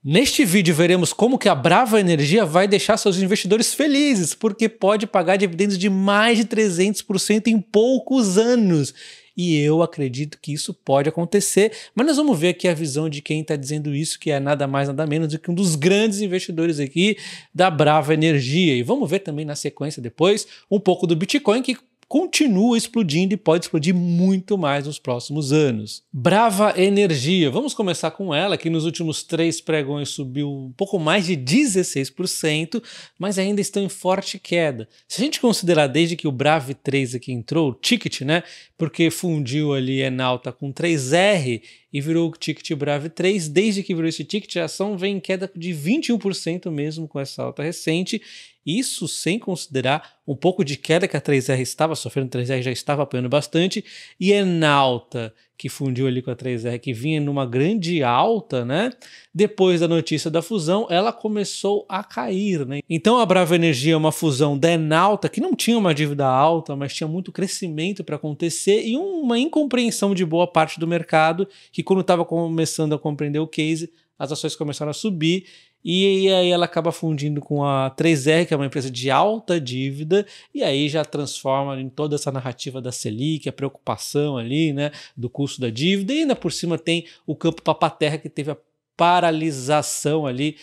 Neste vídeo veremos como que a Brava Energia vai deixar seus investidores felizes, porque pode pagar dividendos de mais de 300% em poucos anos. E eu acredito que isso pode acontecer, mas nós vamos ver aqui a visão de quem está dizendo isso, que é nada mais nada menos do que um dos grandes investidores aqui da Brava Energia. E vamos ver também na sequência depois um pouco do Bitcoin, que continua explodindo e pode explodir muito mais nos próximos anos. Brava Energia, vamos começar com ela, que nos últimos 3 pregões subiu um pouco mais de 16%, mas ainda estão em forte queda. Se a gente considerar desde que o Brave 3 aqui entrou, o ticket, né, porque fundiu ali Enalta com 3R e virou o ticket Brave 3, desde que virou esse ticket, a ação vem em queda de 21% mesmo com essa alta recente. Isso sem considerar um pouco de queda que a 3R estava sofrendo, a 3R já estava apanhando bastante, e Enalta, que fundiu ali com a 3R, que vinha numa grande alta, né? Depois da notícia da fusão, ela começou a cair, né? Então a Brava Energia é uma fusão da Enalta, que não tinha uma dívida alta, mas tinha muito crescimento para acontecer e uma incompreensão de boa parte do mercado, que quando estava começando a compreender o case, as ações começaram a subir. E aí ela acaba fundindo com a 3R, que é uma empresa de alta dívida, e aí já transforma em toda essa narrativa da Selic, a preocupação ali, né, do custo da dívida, e ainda por cima tem o campo Papa-Terra, que teve a paralisação ali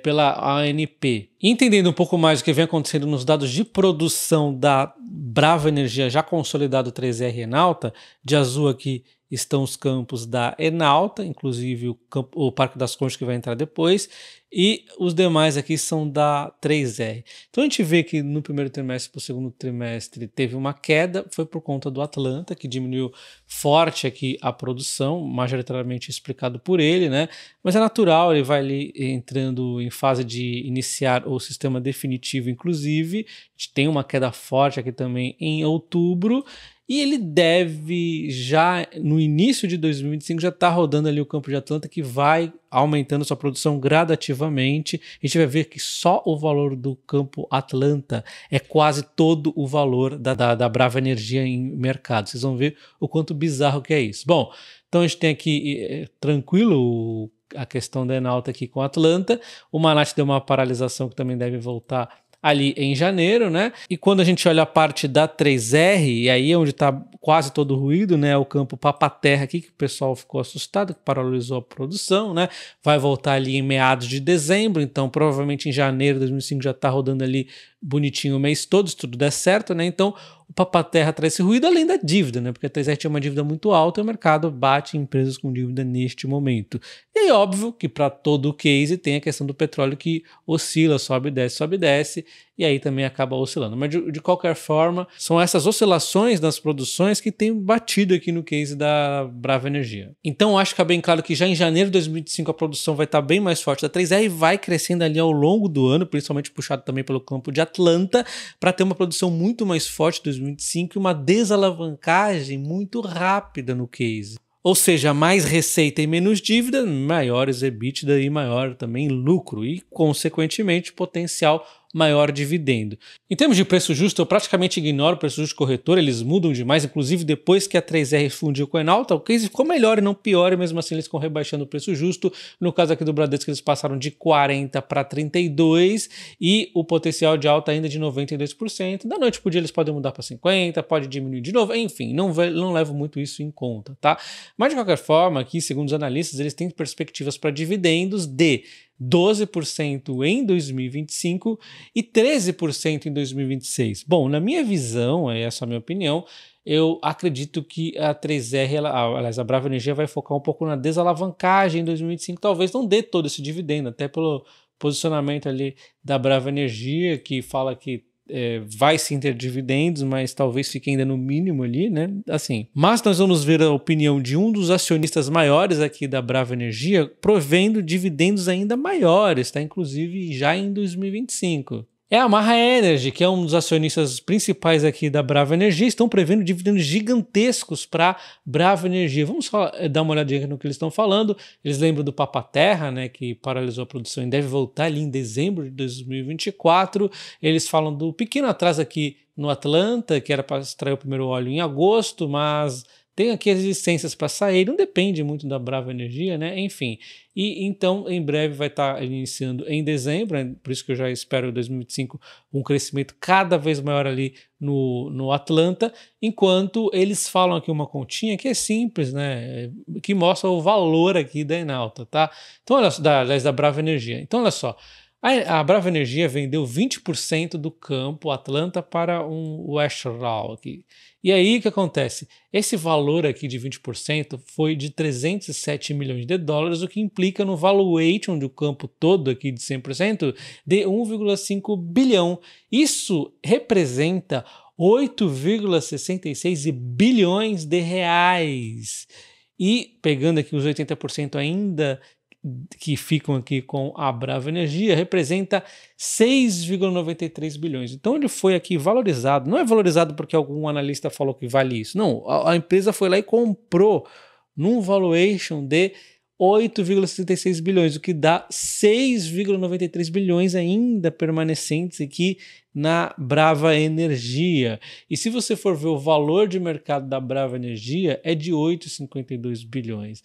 pela ANP. Entendendo um pouco mais o que vem acontecendo nos dados de produção da Brava Energia, já consolidado 3R Enalta, de azul aqui estão os campos da Enalta, inclusive o Parque das Conchas, que vai entrar depois, e os demais aqui são da 3R. Então a gente vê que no primeiro trimestre para o segundo trimestre teve uma queda, foi por conta do Atlanta, que diminuiu forte aqui a produção, majoritariamente explicado por ele, né? Mas é natural, ele vai ali entrando em fase de iniciar o sistema definitivo, inclusive. A gente tem uma queda forte aqui também em outubro, e ele deve já, no início de 2025, já estar rodando ali o campo de Atlanta, que vai aumentando sua produção gradativamente. A gente vai ver que só o valor do campo Atlanta é quase todo o valor da Brava Energia em mercado. Vocês vão ver o quanto bizarro que é isso. Bom, então a gente tem aqui, tranquilo, a questão da Enalta aqui com a Atlanta. O Manat deu uma paralisação que também deve voltar ali em janeiro, né? E quando a gente olha a parte da 3R, e aí é onde está quase todo o ruído, né? O campo Papa-Terra aqui, que o pessoal ficou assustado, que paralisou a produção, né? Vai voltar ali em meados de dezembro, então provavelmente em janeiro de 2005 já está rodando ali bonitinho o mês todo, se tudo der certo, né? Então o Papa-Terra traz esse ruído além da dívida, né? Porque a 3R tinha uma dívida muito alta e o mercado bate em empresas com dívida neste momento. E é óbvio que para todo o case tem a questão do petróleo que oscila, sobe e desce, e aí também acaba oscilando. Mas de qualquer forma, são essas oscilações nas produções que tem batido aqui no case da Brava Energia. Então acho que é bem claro que já em janeiro de 2025 a produção vai estar bem mais forte da 3R e vai crescendo ali ao longo do ano, principalmente puxado também pelo campo de Atlanta, para ter uma produção muito mais forte em 2025 e uma desalavancagem muito rápida no case. Ou seja, mais receita e menos dívida, maiores EBITDA e maior também lucro e, consequentemente, potencial maior dividendo. Em termos de preço justo, eu praticamente ignoro o preço justo corretor, eles mudam demais, inclusive depois que a 3R fundiu com a Enalta, o case ficou melhor e não pior, e mesmo assim eles ficam rebaixando o preço justo. No caso aqui do Bradesco, eles passaram de 40 para 32 e o potencial de alta ainda de 92%. Da noite para o dia eles podem mudar para 50, pode diminuir de novo, enfim, não levo muito isso em conta, tá? Mas de qualquer forma, aqui, segundo os analistas, eles têm perspectivas para dividendos de 12% em 2025 e 13% em 2026. Bom, na minha visão, essa é a minha opinião, eu acredito que a 3R, aliás, a Brava Energia vai focar um pouco na desalavancagem em 2025, talvez não dê todo esse dividendo, até pelo posicionamento ali da Brava Energia, que fala que vai sim ter dividendos, mas talvez fique ainda no mínimo ali, né? Assim. Mas nós vamos ver a opinião de um dos acionistas maiores aqui da Brava Energia provendo dividendos ainda maiores, tá? Inclusive já em 2025. É a Maha Energy, que é um dos acionistas principais aqui da Brava Energia, estão prevendo dividendos gigantescos para Brava Energia. Vamos só dar uma olhadinha no que eles estão falando. Eles lembram do Papa-Terra, né, que paralisou a produção e deve voltar ali em dezembro de 2024. Eles falam do pequeno atraso aqui no Atlanta, que era para extrair o primeiro óleo em agosto, mas tem aqui as licenças para sair, não depende muito da Brava Energia, né? Enfim. E então, em breve vai estar iniciando em dezembro, né? Por isso que eu já espero em 2025 um crescimento cada vez maior ali no Atlanta, enquanto eles falam aqui uma continha que é simples, né? Que mostra o valor aqui da Enalta, tá? Então, olha só, da Brava Energia. Então, olha só. A Brava Energia vendeu 20% do campo Atlanta para um Westral aqui. E aí o que acontece? Esse valor aqui de 20% foi de 307 milhões de dólares, o que implica no valuation do campo todo aqui de 100% de 1,5 bilhão. Isso representa 8,66 bilhões de reais. E pegando aqui os 80% ainda que ficam aqui com a Brava Energia, representa 6,93 bilhões. Então ele foi aqui valorizado. Não é valorizado porque algum analista falou que vale isso. Não, a empresa foi lá e comprou num valuation de 8,66 bilhões, o que dá 6,93 bilhões ainda permanecentes aqui na Brava Energia. E se você for ver o valor de mercado da Brava Energia, é de 8,52 bilhões.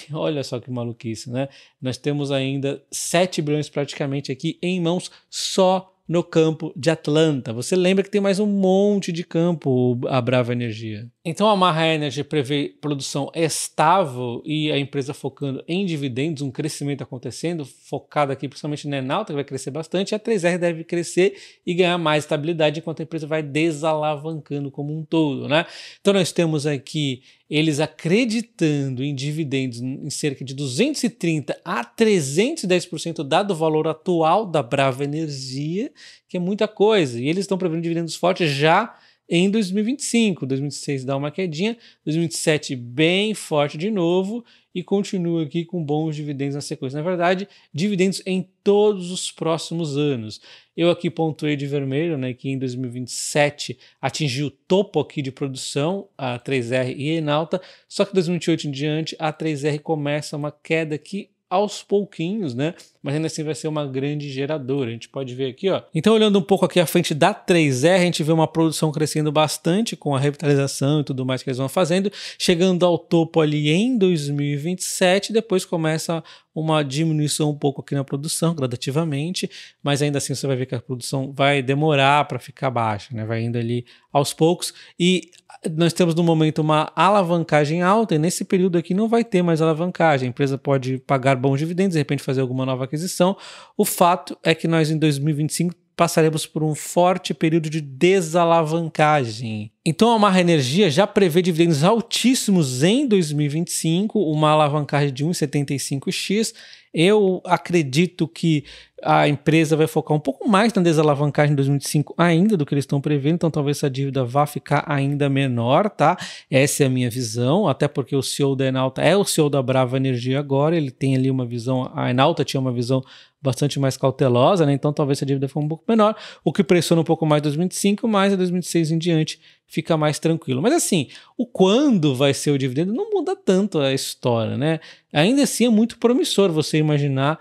E olha só que maluquice, né? Nós temos ainda 7 bilhões praticamente aqui em mãos só no campo de Atlanta. Você lembra que tem mais um monte de campo a Brava Energia. Então a Maha Energy prevê produção estável e a empresa focando em dividendos, um crescimento acontecendo, focado aqui principalmente na Enalta, que vai crescer bastante, a 3R deve crescer e ganhar mais estabilidade enquanto a empresa vai desalavancando como um todo, né? Então nós temos aqui eles acreditando em dividendos em cerca de 230 a 310% dado o valor atual da Brava Energia, que é muita coisa. E eles estão prevendo dividendos fortes já em 2025. 2026 dá uma quedinha, 2027 bem forte de novo e continua aqui com bons dividendos na sequência. Na verdade, dividendos em todos os próximos anos. Eu aqui pontuei de vermelho, né, que em 2027 atingiu o topo aqui de produção, a 3R e a Enalta, só que 2028 em diante a 3R começa uma queda aqui aos pouquinhos, né? Mas ainda assim vai ser uma grande geradora. A gente pode ver aqui, ó. Então, olhando um pouco aqui à frente da 3R, a gente vê uma produção crescendo bastante com a revitalização e tudo mais que eles vão fazendo, chegando ao topo ali em 2027, depois começa uma diminuição um pouco aqui na produção, gradativamente, mas ainda assim você vai ver que a produção vai demorar para ficar baixa, né? Vai indo ali aos poucos e nós temos no momento uma alavancagem alta e nesse período aqui não vai ter mais alavancagem. A empresa pode pagar bons dividendos, de repente fazer alguma nova aquisição. O fato é que nós em 2025 passaremos por um forte período de desalavancagem. Então a Maha Energia já prevê dividendos altíssimos em 2025, uma alavancagem de 1,75x. Eu acredito que a empresa vai focar um pouco mais na desalavancagem em 2025 ainda do que eles estão prevendo, então talvez essa dívida vá ficar ainda menor, tá? Essa é a minha visão, até porque o CEO da Enalta é o CEO da Brava Energia agora, ele tem ali uma visão, a Enalta tinha uma visão bastante mais cautelosa, né? Então talvez essa dívida fique um pouco menor, o que pressiona um pouco mais 2025, mas a 2026 em diante fica mais tranquilo. Mas assim, o quando vai ser o dividendo não muda tanto a história, né? Ainda assim é muito promissor você imagina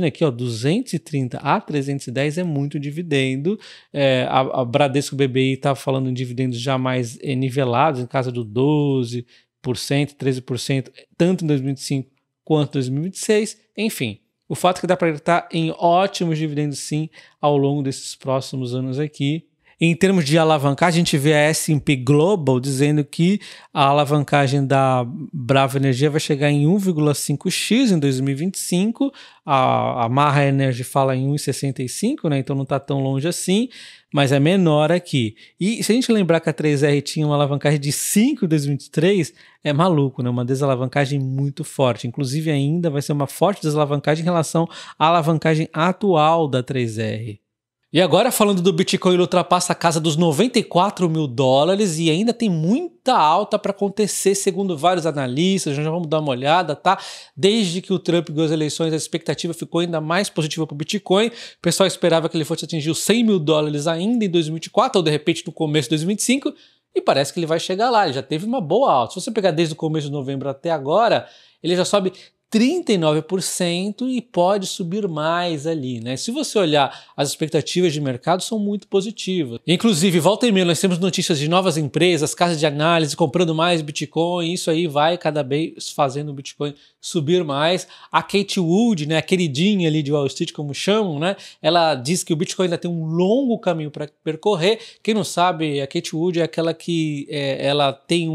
aqui, ó, 230 a 310 é muito dividendo. A Bradesco BBI está falando em dividendos já mais nivelados, em casa do 12%, 13%, tanto em 2025 quanto em 2026. Enfim, o fato é que dá para estar em ótimos dividendos sim ao longo desses próximos anos aqui. Em termos de alavancagem, a gente vê a S&P Global dizendo que a alavancagem da Brava Energia vai chegar em 1,5x em 2025, a Maha Energy fala em 1,65, né? Então não está tão longe assim, mas é menor aqui. E se a gente lembrar que a 3R tinha uma alavancagem de 5 em 2023, é maluco, né? Uma desalavancagem muito forte. Inclusive ainda vai ser uma forte desalavancagem em relação à alavancagem atual da 3R. E agora falando do Bitcoin, ele ultrapassa a casa dos 94 mil dólares e ainda tem muita alta para acontecer, segundo vários analistas. Já vamos dar uma olhada, tá? Desde que o Trump ganhou as eleições, a expectativa ficou ainda mais positiva para o Bitcoin. O pessoal esperava que ele fosse atingir os 100 mil dólares ainda em 2024 ou de repente no começo de 2025 e parece que ele vai chegar lá. Ele já teve uma boa alta. Se você pegar desde o começo de novembro até agora, ele já sobe 39% e pode subir mais ali, né? Se você olhar, as expectativas de mercado são muito positivas. Inclusive, volta e meia, nós temos notícias de novas empresas, casas de análise comprando mais Bitcoin, isso aí vai cada vez fazendo o Bitcoin subir mais. A Cathie Wood, né, a queridinha ali de Wall Street, como chamam, né? Ela diz que o Bitcoin ainda tem um longo caminho para percorrer. Quem não sabe, a Cathie Wood é aquela que ela tem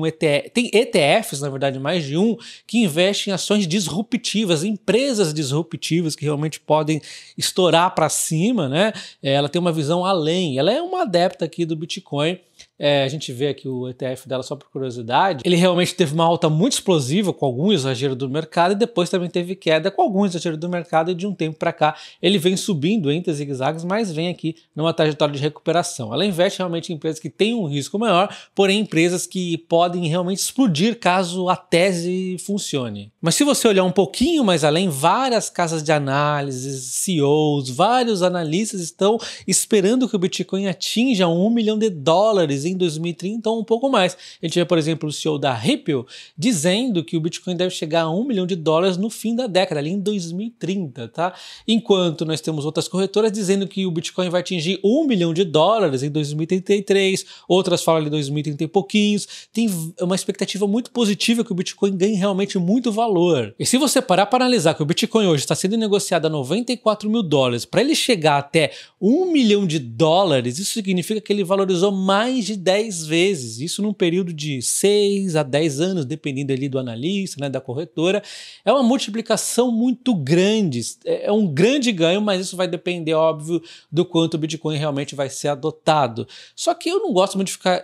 tem ETFs, na verdade, mais de um, que investe em ações disruptivas, empresas disruptivas que realmente podem estourar para cima, né? Ela tem uma visão além, ela é uma adepta aqui do Bitcoin. A gente vê aqui o ETF dela só por curiosidade. Ele realmente teve uma alta muito explosiva com algum exagero do mercado e depois também teve queda com algum exagero do mercado e de um tempo para cá ele vem subindo entre zigue-zagues, mas vem aqui numa trajetória de recuperação. Ela investe realmente em empresas que têm um risco maior, porém empresas que podem realmente explodir caso a tese funcione. Mas se você olhar um pouquinho mais além, várias casas de análise, CEOs, vários analistas estão esperando que o Bitcoin atinja $1 milhão em 2030 ou um pouco mais. A gente vê, por exemplo, o CEO da Ripple dizendo que o Bitcoin deve chegar a $1 milhão no fim da década, ali em 2030, tá? Enquanto nós temos outras corretoras dizendo que o Bitcoin vai atingir $1 milhão em 2033, outras falam ali 2030 e pouquinhos. Tem uma expectativa muito positiva que o Bitcoin ganhe realmente muito valor. E se você parar para analisar que o Bitcoin hoje está sendo negociado a $94 mil, para ele chegar até $1 milhão, isso significa que ele valorizou mais de 10 vezes, isso num período de 6 a 10 anos, dependendo ali do analista, né, da corretora. É uma multiplicação muito grande, é um grande ganho, mas isso vai depender, óbvio, do quanto o Bitcoin realmente vai ser adotado. Só que eu não gosto muito de ficar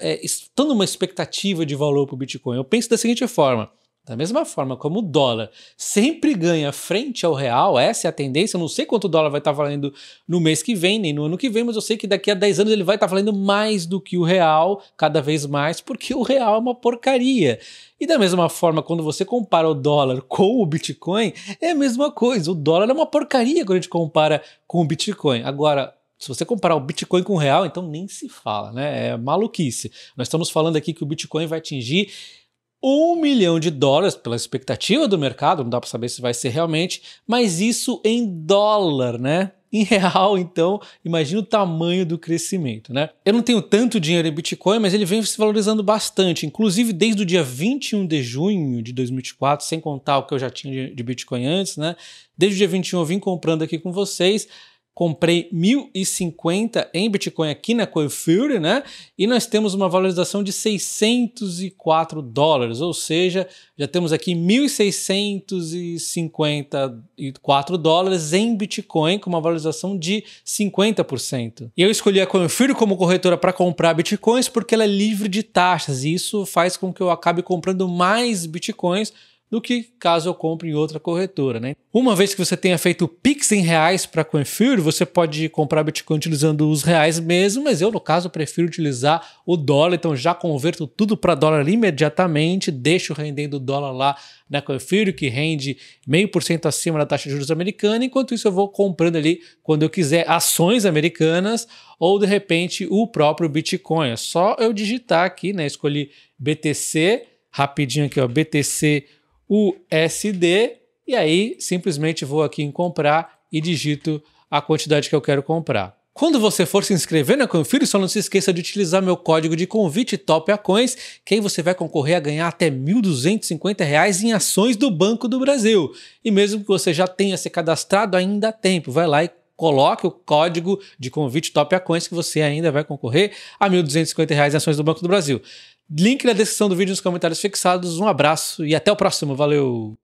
dando uma expectativa de valor para o Bitcoin. Eu penso da seguinte forma: da mesma forma como o dólar sempre ganha frente ao real, essa é a tendência. Eu não sei quanto o dólar vai estar valendo no mês que vem, nem no ano que vem, mas eu sei que daqui a 10 anos ele vai estar valendo mais do que o real, cada vez mais, porque o real é uma porcaria. E da mesma forma, quando você compara o dólar com o Bitcoin, é a mesma coisa. O dólar é uma porcaria quando a gente compara com o Bitcoin. Agora, se você comparar o Bitcoin com o real, então nem se fala, né? É maluquice. Nós estamos falando aqui que o Bitcoin vai atingir $1 milhão pela expectativa do mercado, não dá para saber se vai ser realmente, mas isso em dólar, né? Em real, então, imagina o tamanho do crescimento, né? Eu não tenho tanto dinheiro em Bitcoin, mas ele vem se valorizando bastante, inclusive desde o dia 21 de junho de 2024, sem contar o que eu já tinha de Bitcoin antes, né? Desde o dia 21 eu vim comprando aqui com vocês. Comprei 1.050 em Bitcoin aqui na CoinFury, né? E nós temos uma valorização de $604, ou seja, já temos aqui 1.654 dólares em Bitcoin, com uma valorização de 50%. E eu escolhi a CoinFury como corretora para comprar Bitcoins porque ela é livre de taxas, e isso faz com que eu acabe comprando mais Bitcoins do que caso eu compre em outra corretora, né? Uma vez que você tenha feito Pix em reais para a CoinFury, você pode comprar Bitcoin utilizando os reais mesmo, mas eu, no caso, prefiro utilizar o dólar, então já converto tudo para dólar imediatamente, deixo rendendo o dólar lá na CoinFury, que rende 0,5% acima da taxa de juros americana, enquanto isso eu vou comprando ali, quando eu quiser, ações americanas ou, de repente, o próprio Bitcoin. É só eu digitar aqui, né? Escolhi BTC, rapidinho aqui, ó, BTC USD, e aí simplesmente vou aqui em comprar e digito a quantidade que eu quero comprar. Quando você for se inscrever na CoinFury, só não se esqueça de utilizar meu código de convite TOPACOINS, que aí você vai concorrer a ganhar até R$ 1.250 em ações do Banco do Brasil. E mesmo que você já tenha se cadastrado, ainda há tempo. Vai lá e coloque o código de convite TOPACOINS que você ainda vai concorrer a R$ 1.250 em ações do Banco do Brasil. Link na descrição do vídeo, nos comentários fixados. Um abraço e até o próximo. Valeu!